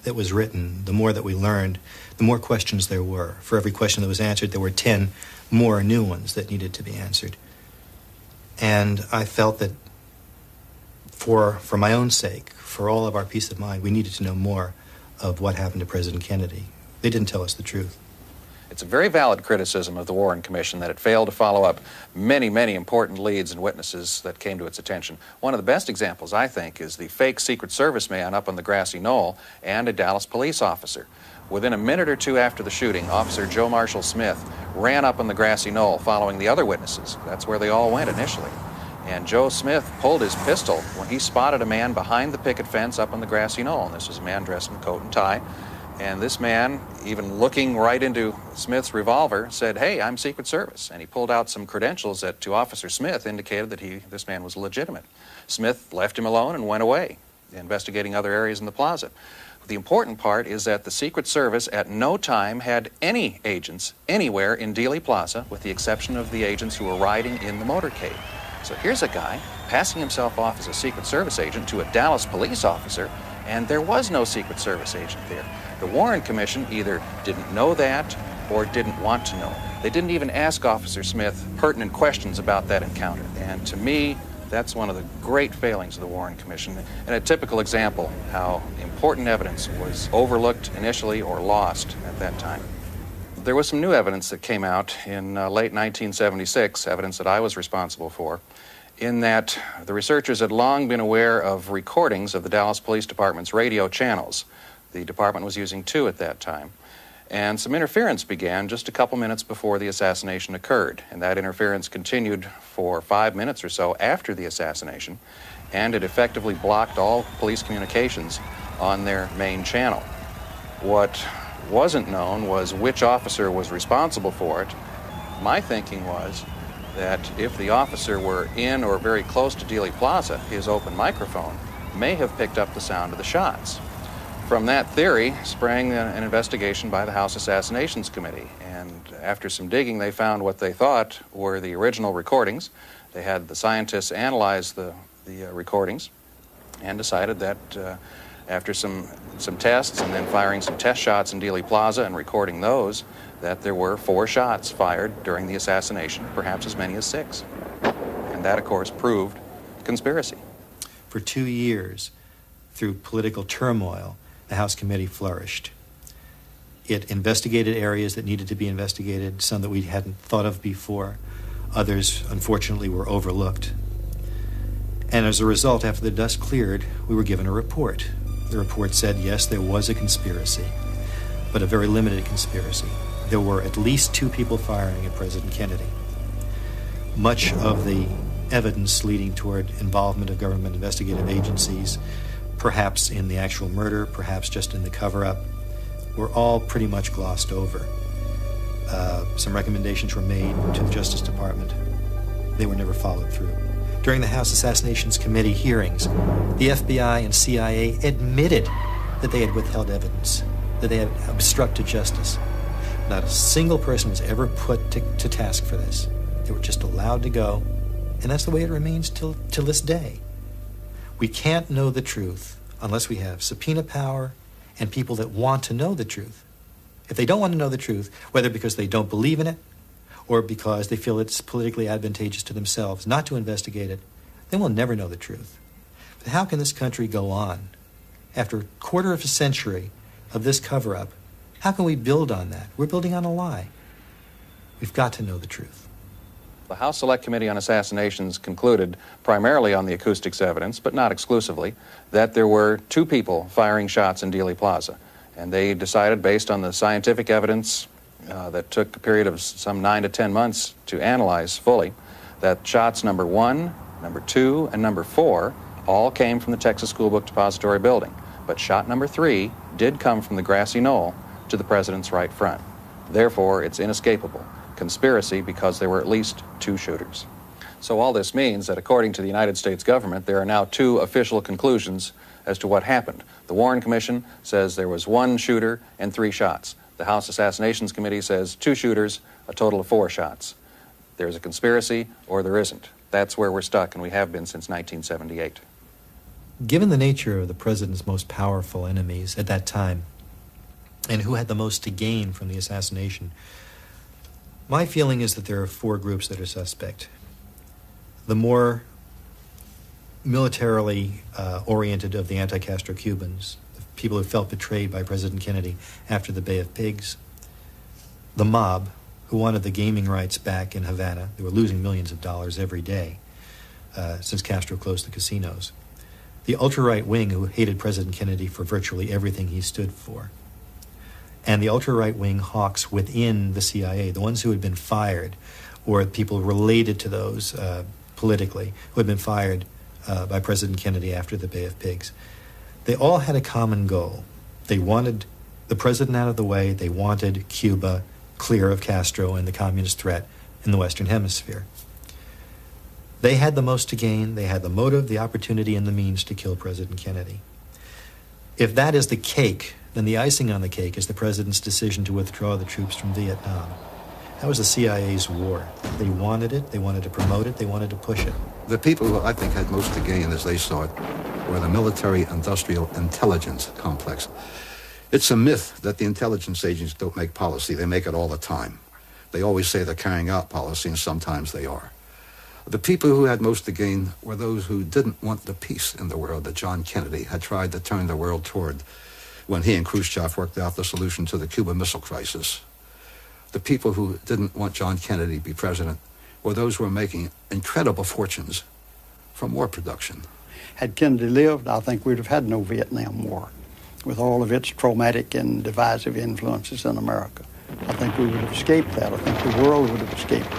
that was written, the more that we learned, the more questions there were. For every question that was answered, there were 10 more new ones that needed to be answered. And I felt that for my own sake, for all of our peace of mind, we needed to know more of what happened to President Kennedy. They didn't tell us the truth. It's a very valid criticism of the Warren Commission that it failed to follow up many, many important leads and witnesses that came to its attention. One of the best examples, I think, is the fake Secret Service man up on the grassy knoll and a Dallas police officer. Within a minute or two after the shooting, Officer Joe Marshall Smith ran up on the grassy knoll following the other witnesses. That's where they all went initially. And Joe Smith pulled his pistol when he spotted a man behind the picket fence up on the grassy knoll. And this was a man dressed in coat and tie. And this man, even looking right into Smith's revolver, said, "Hey, I'm Secret Service." And he pulled out some credentials that, to Officer Smith, indicated that this man was legitimate. Smith left him alone and went away, investigating other areas in the plaza. The important part is that the Secret Service at no time had any agents anywhere in Dealey Plaza, with the exception of the agents who were riding in the motorcade. So here's a guy passing himself off as a Secret Service agent to a Dallas police officer, and there was no Secret Service agent there. The Warren Commission either didn't know that, or didn't want to know. They didn't even ask Officer Smith pertinent questions about that encounter. And to me, that's one of the great failings of the Warren Commission, and a typical example how important evidence was overlooked initially or lost at that time. There was some new evidence that came out in late 1976, evidence that I was responsible for, in that the researchers had long been aware of recordings of the Dallas Police Department's radio channels. The department was using 2 at that time. And some interference began just a couple minutes before the assassination occurred. And that interference continued for 5 minutes or so after the assassination, and it effectively blocked all police communications on their main channel. What wasn't known was which officer was responsible for it. My thinking was that if the officer were in or very close to Dealey Plaza, his open microphone may have picked up the sound of the shots. From that theory sprang an investigation by the House Assassinations Committee, and after some digging they found what they thought were the original recordings. They had the scientists analyze the recordings and decided that after some tests and then firing some test shots in Dealey Plaza and recording those, that there were 4 shots fired during the assassination, perhaps as many as 6. And that, of course, proved conspiracy. For 2 years, through political turmoil, the House committee flourished. It investigated areas that needed to be investigated, some that we hadn't thought of before. Others, unfortunately, were overlooked. And as a result, after the dust cleared, we were given a report. The report said, yes, there was a conspiracy, but a very limited conspiracy. There were at least 2 people firing at President Kennedy. Much of the evidence leading toward involvement of government investigative agencies, perhaps in the actual murder, perhaps just in the cover-up, were all pretty much glossed over. Some recommendations were made to the Justice Department. They were never followed through. During the House Assassinations Committee hearings, the FBI and CIA admitted that they had withheld evidence, that they had obstructed justice. Not a single person was ever put to task for this. They were just allowed to go, and that's the way it remains till this day. We can't know the truth unless we have subpoena power and people that want to know the truth. If they don't want to know the truth, whether because they don't believe in it or because they feel it's politically advantageous to themselves not to investigate it, then we'll never know the truth. But how can this country go on? After a quarter of a century of this cover-up, how can we build on that? We're building on a lie. We've got to know the truth. The House Select Committee on Assassinations concluded, primarily on the acoustics evidence, but not exclusively, that there were 2 people firing shots in Dealey Plaza. And they decided, based on the scientific evidence that took a period of some 9 to 10 months to analyze fully, that shots number 1, number 2, and number 4 all came from the Texas School Book Depository building. But shot number 3 did come from the grassy knoll to the president's right front. Therefore, it's inescapable. Conspiracy because there were at least 2 shooters. So all this means that according to the United States government, there are now 2 official conclusions as to what happened. The Warren Commission says there was 1 shooter and 3 shots. The House Assassinations Committee says 2 shooters, a total of 4 shots. There's a conspiracy or there isn't. That's where we're stuck, and we have been since 1978. Given the nature of the president's most powerful enemies at that time, and who had the most to gain from the assassination, my feeling is that there are 4 groups that are suspect. The more militarily oriented of the anti-Castro Cubans, the people who felt betrayed by President Kennedy after the Bay of Pigs, the mob, who wanted the gaming rights back in Havana. They were losing millions of dollars every day since Castro closed the casinos. The ultra-right wing, who hated President Kennedy for virtually everything he stood for. And the ultra-right wing hawks within the CIA, the ones who had been fired, or people related to those politically, who had been fired by President Kennedy after the Bay of Pigs. They all had a common goal. They wanted the president out of the way. They wanted Cuba clear of Castro and the communist threat in the Western Hemisphere. They had the most to gain. They had the motive, the opportunity, and the means to kill President Kennedy. If that is the cake, then the icing on the cake is the president's decision to withdraw the troops from Vietnam. That was the CIA's war. They wanted it, they wanted to promote it, they wanted to push it. The people who I think had most to gain, as they saw it, were the military-industrial intelligence complex. It's a myth that the intelligence agents don't make policy. They make it all the time. They always say they're carrying out policy, and sometimes they are. The people who had most to gain were those who didn't want the peace in the world that John Kennedy had tried to turn the world toward when he and Khrushchev worked out the solution to the Cuban Missile Crisis. The people who didn't want John Kennedy to be president were those who were making incredible fortunes from war production. Had Kennedy lived, I think we'd have had no Vietnam War, with all of its traumatic and divisive influences in America. I think we would have escaped that. I think the world would have escaped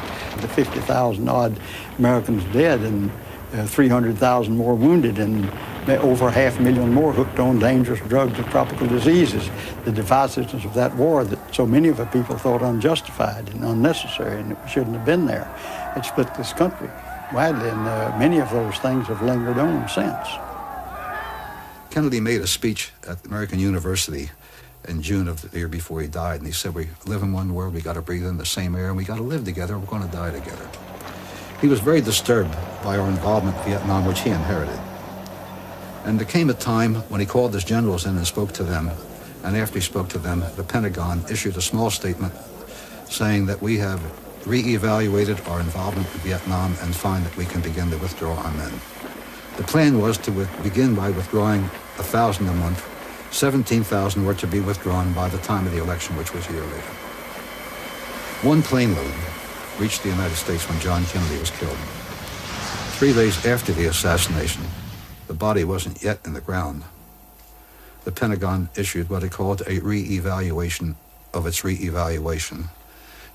the 50,000 odd Americans dead and 300,000 more wounded and over 500,000 more hooked on dangerous drugs and tropical diseases. The divisiveness of that war that so many of the people thought unjustified and unnecessary and it shouldn't have been there. It split this country widely, and many of those things have lingered on since. Kennedy made a speech at American University in June of the year before he died, and he said, we live in one world, we got to breathe in the same air, and we got to live together, we're going to die together. He was very disturbed by our involvement in Vietnam, which he inherited. And there came a time when he called his generals in and spoke to them, and after he spoke to them, the Pentagon issued a small statement saying that we have re-evaluated our involvement in Vietnam and find that we can begin to withdraw our men. The plan was to begin by withdrawing 1,000 a month. 17,000 were to be withdrawn by the time of the election, which was a year later. One plane load reached the United States when John Kennedy was killed. 3 days after the assassination, the body wasn't yet in the ground. The Pentagon issued what it called a re-evaluation of its re-evaluation.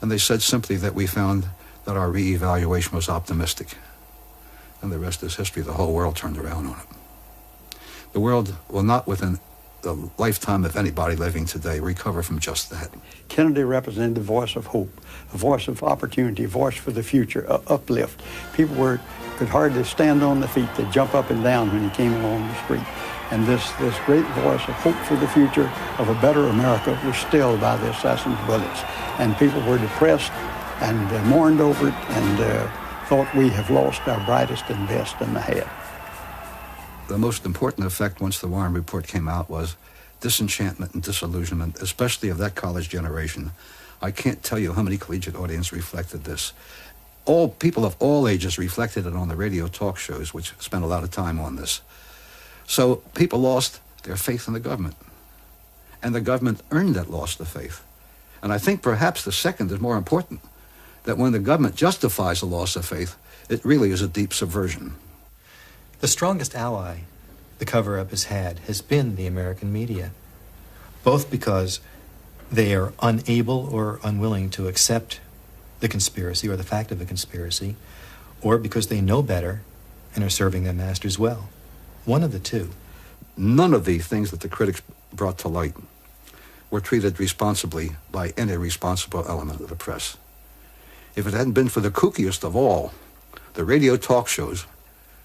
And they said simply that we found that our re-evaluation was optimistic. And the rest is history. The whole world turned around on it. The world will not within the lifetime of anybody living today recover from just that. Kennedy represented the voice of hope, a voice of opportunity, a voice for the future, uplift. People could hardly stand on their feet. They'd jump up and down when he came along the street. And this great voice of hope for the future of a better America was stilled by the assassin's bullets. And people were depressed and mourned over it and thought we have lost our brightest and best in the head. The most important effect once the Warren Report came out was disenchantment and disillusionment, especially of that college generation. I can't tell you how many collegiate audience reflected this. All people of all ages reflected it on the radio talk shows, which spent a lot of time on this. So people lost their faith in the government. And the government earned that loss of faith. And I think perhaps the second is more important, that when the government justifies a loss of faith, it really is a deep subversion. The strongest ally the cover-up has had has been the American media, both because they are unable or unwilling to accept the conspiracy or the fact of the conspiracy, or because they know better and are serving their masters well. One of the two. None of the things that the critics brought to light were treated responsibly by any responsible element of the press. If it hadn't been for the kookiest of all, the radio talk shows,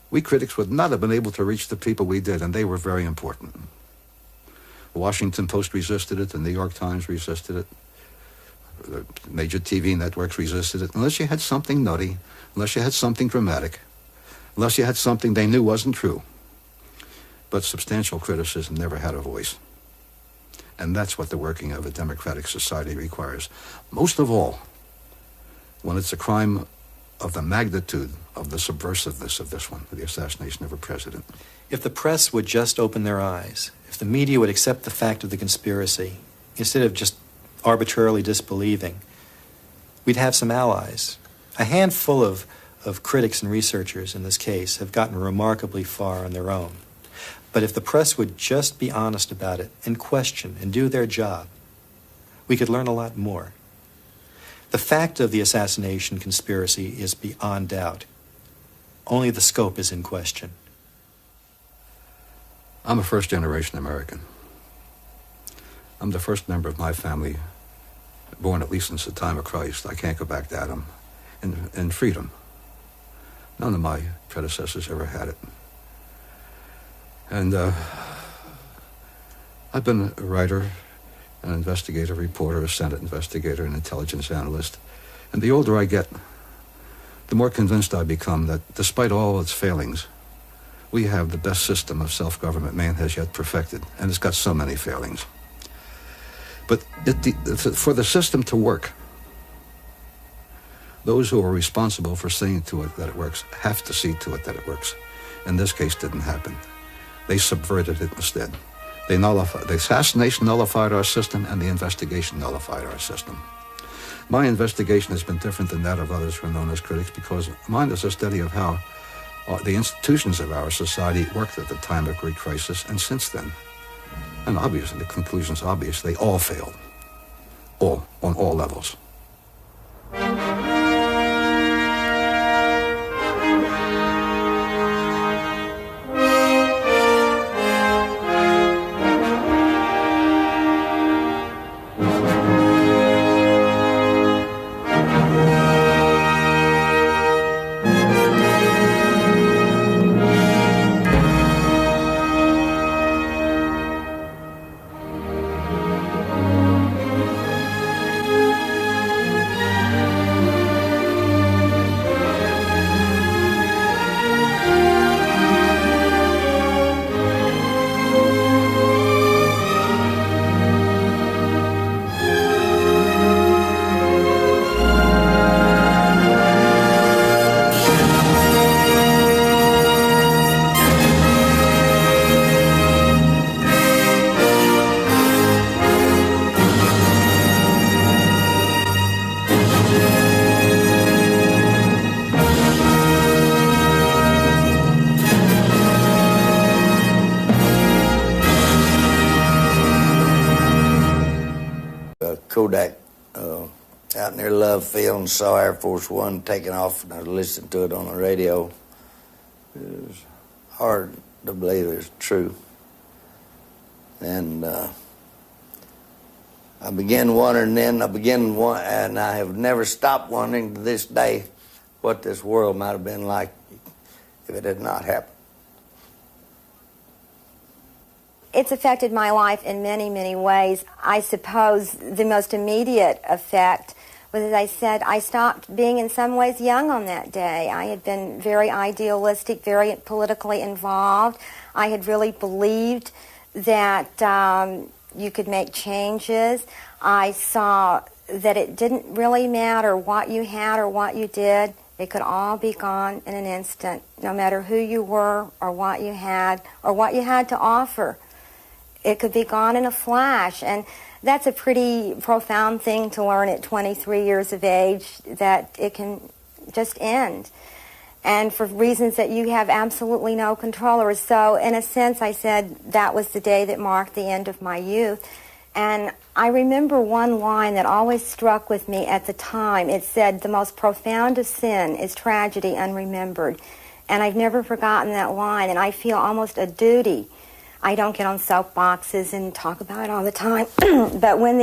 we critics would not have been able to reach the people we did, and they were very important. The Washington Post resisted it, the New York Times resisted it, the major TV networks resisted it, unless you had something nutty, unless you had something dramatic, unless you had something they knew wasn't true. But substantial criticism never had a voice. And that's what the working of a democratic society requires. Most of all, when it's a crime of the magnitude of the subversiveness of this one, the assassination of a president. If the press would just open their eyes, if the media would accept the fact of the conspiracy, instead of just arbitrarily disbelieving, we'd have some allies. A handful of critics and researchers in this case have gotten remarkably far on their own. But if the press would just be honest about it and question and do their job, we could learn a lot more. The fact of the assassination conspiracy is beyond doubt. Only the scope is in question. I'm a first-generation American. I'm the first member of my family born at least since the time of Christ. I can't go back to Adam. In freedom. None of my predecessors ever had it. And I've been a writer, an investigative reporter, a Senate investigator, an intelligence analyst. And the older I get, the more convinced I become that despite all its failings, we have the best system of self-government man has yet perfected. And it's got so many failings. But for the system to work, those who are responsible for seeing to it that it works have to see to it that it works. In this case, didn't happen. They subverted it instead. The assassination nullified our system, and the investigation nullified our system. My investigation has been different than that of others who are known as critics, because mine is a study of how the institutions of our society worked at the time of great crisis and since then. And obviously, the conclusion's obvious. They all failed. All, on all levels. Kodak out near Love Field and saw Air Force One taking off, and I listened to it on the radio. It was hard to believe it was true. And I began wondering then, and I have never stopped wondering to this day what this world might have been like if it had not happened. It's affected my life in many, many ways. I suppose the most immediate effect was, as I said, I stopped being in some ways young on that day. I had been very idealistic, very politically involved. I had really believed that you could make changes. I saw that it didn't really matter what you had or what you did. It could all be gone in an instant, no matter who you were or what you had to offer. It could be gone in a flash, and that's a pretty profound thing to learn at 23 years of age, that it can just end, and for reasons that you have absolutely no control over. So in a sense, I said that was the day that marked the end of my youth. And I remember one line that always struck with me at the time. It said, "The most profound of sin is tragedy unremembered." And I've never forgotten that line, and I feel almost a duty. I don't get on soapboxes and talk about it all the time, but when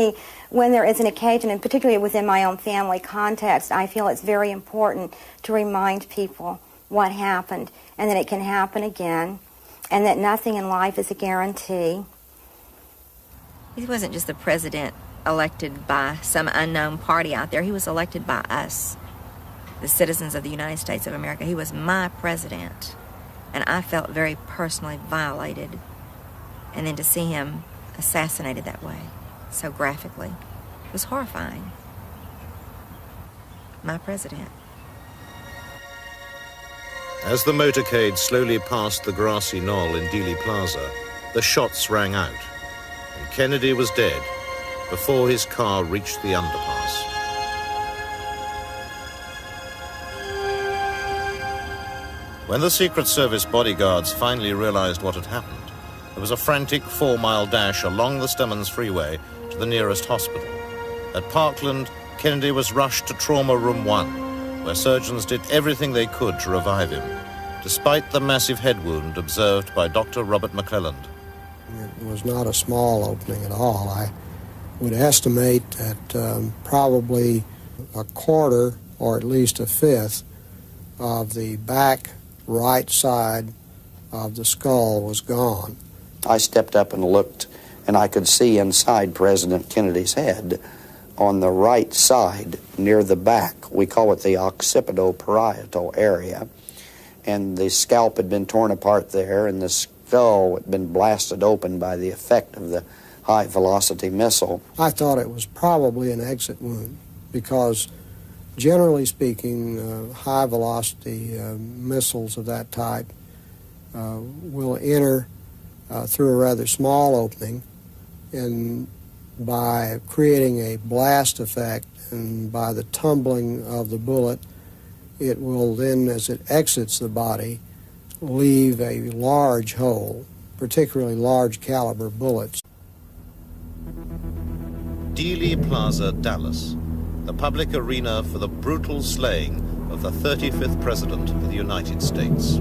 there is an occasion, and particularly within my own family context, I feel it's very important to remind people what happened, and that it can happen again, and that nothing in life is a guarantee. He wasn't just the president elected by some unknown party out there. He was elected by us, the citizens of the United States of America. He was my president, and I felt very personally violated. And then to see him assassinated that way, so graphically, was horrifying. My president. As the motorcade slowly passed the grassy knoll in Dealey Plaza, the shots rang out, and Kennedy was dead before his car reached the underpass. When the Secret Service bodyguards finally realized what had happened, there was a frantic 4-mile dash along the Stemmons Freeway to the nearest hospital. At Parkland, Kennedy was rushed to Trauma Room 1, where surgeons did everything they could to revive him, despite the massive head wound observed by Dr. Robert McClelland. It was not a small opening at all. I would estimate that probably a quarter, or at least a fifth, of the back right side of the skull was gone. I stepped up and looked, and I could see inside President Kennedy's head on the right side near the back. We call it the occipital-parietal area. And the scalp had been torn apart there, and the skull had been blasted open by the effect of the high-velocity missile. I thought it was probably an exit wound because, generally speaking, high-velocity missiles of that type will enter through a rather small opening, and by creating a blast effect and by the tumbling of the bullet, it will then, as it exits the body, leave a large hole, particularly large caliber bullets. Dealey Plaza, Dallas, the public arena for the brutal slaying of the 35th President of the United States.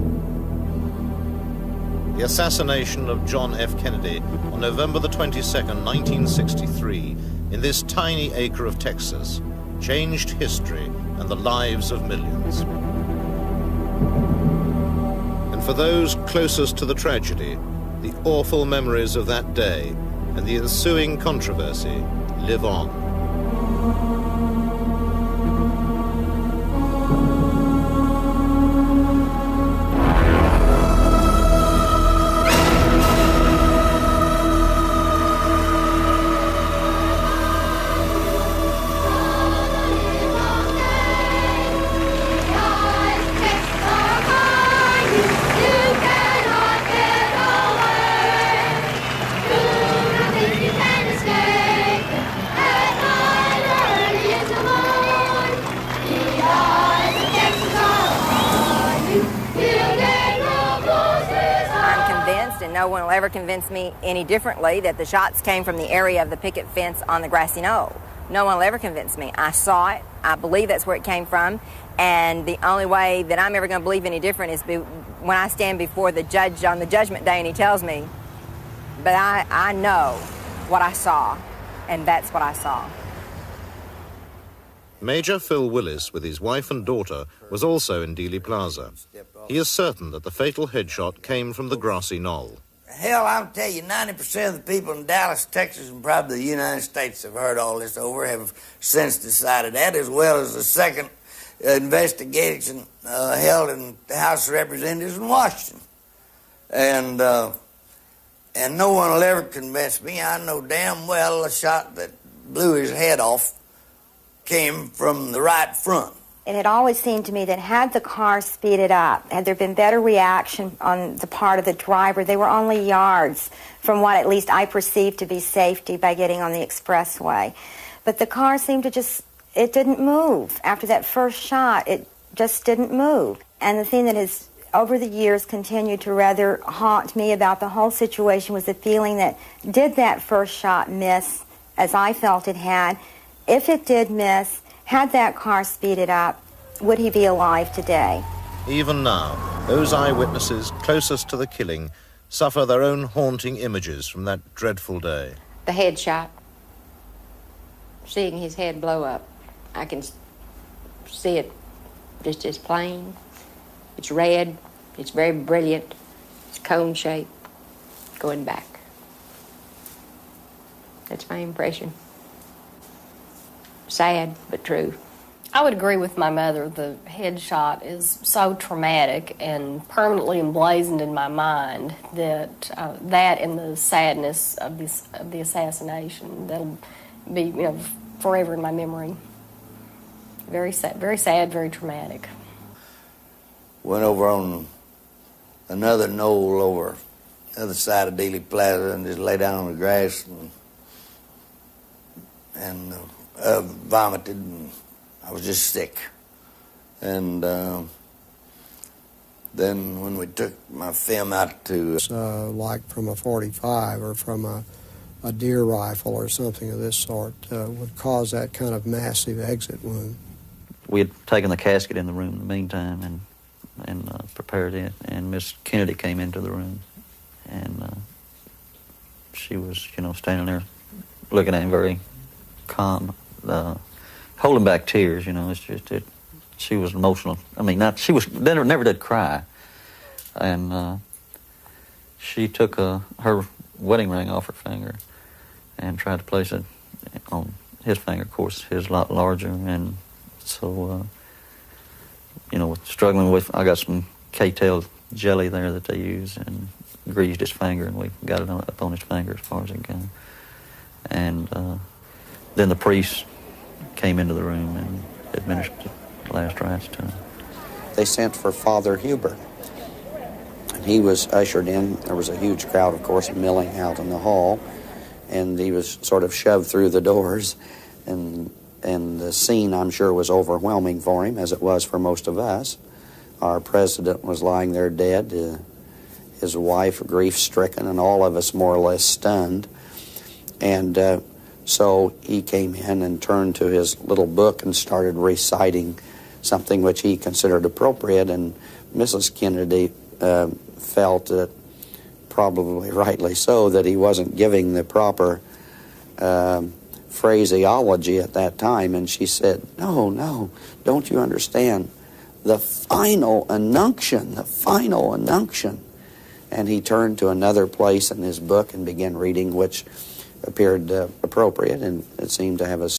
The assassination of John F. Kennedy on November the 22nd, 1963, in this tiny acre of Texas, changed history and the lives of millions. And for those closest to the tragedy, the awful memories of that day and the ensuing controversy live on. No one will ever convince me any differently that the shots came from the area of the picket fence on the grassy knoll. No one will ever convince me. I saw it. I believe that's where it came from. And the only way that I'm ever going to believe any different is when I stand before the judge on the judgment day and he tells me. But I know what I saw, and that's what I saw. Major Phil Willis, with his wife and daughter, was also in Dealey Plaza. He is certain that the fatal headshot came from the grassy knoll. Hell, I'll tell you, 90% of the people in Dallas, Texas, and probably the United States have heard all this over, have since decided that, as well as the second investigation held in the House of Representatives in Washington. And no one will ever convince me. I know damn well the shot that blew his head off came from the right front. It had always seemed to me that had the car speeded up, had there been better reaction on the part of the driver, they were only yards from what at least I perceived to be safety by getting on the expressway. But the car seemed to it didn't move. After that first shot, it just didn't move. And the thing that has, over the years, continued to rather haunt me about the whole situation was the feeling that, did that first shot miss, as I felt it had? If it did miss, had that car speeded up, would he be alive today? Even now, those eyewitnesses closest to the killing suffer their own haunting images from that dreadful day. The headshot, seeing his head blow up, I can see it just as plain. It's red, it's very brilliant, it's cone-shaped, going back. That's my impression. Sad, but true. I would agree with my mother. The headshot is so traumatic and permanently emblazoned in my mind that that and the sadness of the assassination, that'll be forever in my memory. Very sad, very traumatic. Went over on another knoll over the other side of Dealey Plaza and just lay down on the grass and vomited, and I was just sick. And then when we took my film out to... like from a .45 or from a deer rifle or something of this sort would cause that kind of massive exit wound. We had taken the casket in the room in the meantime and prepared it, and Miss Kennedy came into the room, and she was, standing there looking at him very calm, holding back tears. It's just she was emotional. I mean, she never did cry, and she took her wedding ring off her finger and tried to place it on his finger. Of course, his a lot larger, and so struggling with. I got some K-tail jelly there that they use, and greased his finger, and we got it up on his finger as far as it goes. And then the priest came into the room and administered the last rites to him. They sent for Father Huber. And he was ushered in. There was a huge crowd, of course, milling out in the hall. And he was sort of shoved through the doors. And the scene, I'm sure, was overwhelming for him, as it was for most of us. Our president was lying there dead, his wife grief-stricken, and all of us more or less stunned. And so he came in and turned to his little book and started reciting something which he considered appropriate, and Mrs. Kennedy felt that, probably rightly so, that he wasn't giving the proper phraseology at that time, and she said, no, don't you understand? The final unction, the final unction. And he turned to another place in his book and began reading, which appeared appropriate, and it seemed to have a